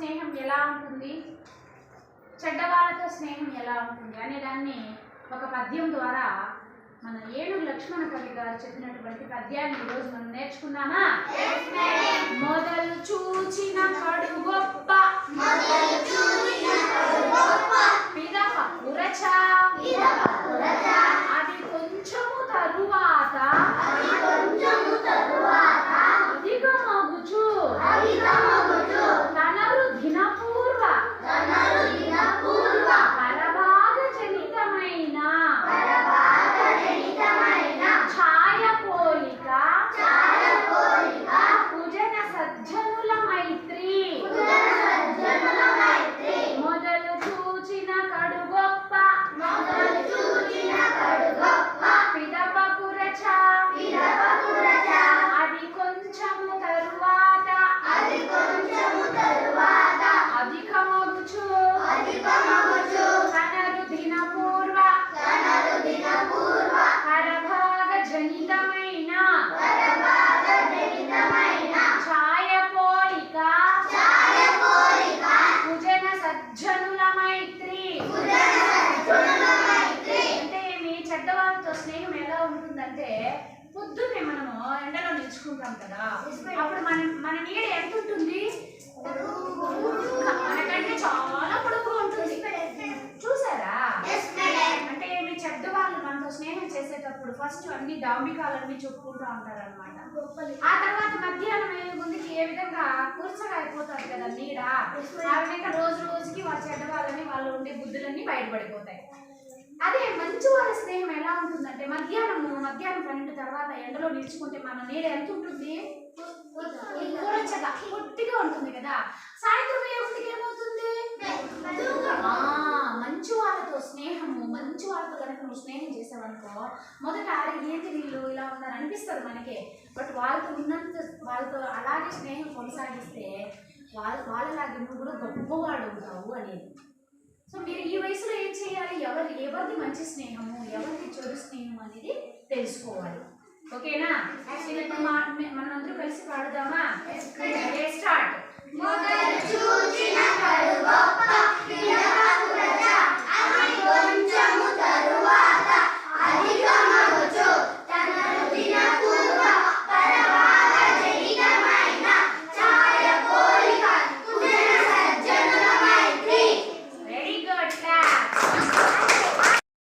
స్నేహం ఎలా ఉంటుంది, చెడ్డవాళ్ళతో స్నేహం ఎలా ఉంటుంది అనే దాన్ని ఒక పద్యం ద్వారా మన ఏనుగు లక్ష్మణ కవి గారు చెప్పినటువంటి పద్యాన్ని ఈరోజు మనం నేర్చుకుందామా? మొదలు చూచిన కడు గొప్ప పిదప కురచ అది కొంచెము తరువాత అధికమగుచు తనరు దినపూర్వ పరభాగ జనితమైన ఛాయ పోలిక కుజన సజ్జనుల మైత్రి మొదలు చూచిన కడు గొప్ప పిదప కురచ అది కొంచెము తరువాత అధికమగుచు తనరు దినపూర్వ పరభాగ జనితమైన ఛాయ పోలిక కుజన సజ్జనుల మైత్రి. అంటే మీ చెడ్డవాళ్ళతో స్నేహం ఎలా ఉంటుందంటే, పొద్దున్నే మనము ఎండలో నిలుచుకుంటాం కదా, అప్పుడు మన నీడ ఎంత ఉంటుంది, మనకంటే చాలా పొడుగుగా ఉంటుంది. చూసారా? అంటే మీ చెడ్డవాళ్ళు మనతో స్నేహం చేసేటప్పుడు ఫస్ట్ అన్ని డాంబికాలన్నీ చెప్పుకుంటూ ఉంటారు అనమాట. ఆ తర్వాత మధ్యాహ్నం ముందుకి ఏ విధంగా కూర్చగా అయిపోతారు కదా నీడ, ఆ విధంగా రోజు రోజుకి వాళ్ళ చెడ్డవాళ్ళని వాళ్ళు ఉండే బుద్ధులన్నీ బయటపడిపోతాయి. అదే మంచి వాళ్ళ స్నేహం ఎలా ఉంటుందంటే, మధ్యాహ్నం 12 తర్వాత ఎండలో నిలుచుకుంటే మన నీడ ఎంత ఉంటుంది, కూరచగా పొట్టిగా ఉంటుంది కదా. సాయంత్రం ఏముందుకు ఏమవుతుంది, మంచి వాళ్ళతో స్నేహము, మంచి వాళ్ళతో కనుక నువ్వు స్నేహం చేసావనుకో, మొదట ఏంటి వీళ్ళు ఇలా ఉన్నారు అనిపిస్తుంది మనకే. బట్ వాళ్ళతో అలాగే స్నేహం కొనసాగిస్తే వాళ్ళలాగే నువ్వు కూడా గొప్పవాడు ఉంటావు అనేది. సో మీరు ఈ వయసులో ఏం చేయాలి, ఎవరిది మంచి స్నేహము, ఎవరిది చెడు స్నేహం అనేది తెలుసుకోవాలి. ఓకేనా? ఇప్పుడు మనం అందరూ కలిసి పాడుదామా? స్టార్ట్. మొదలు చూచిన కడు గొప్ప పిదప కురచ అది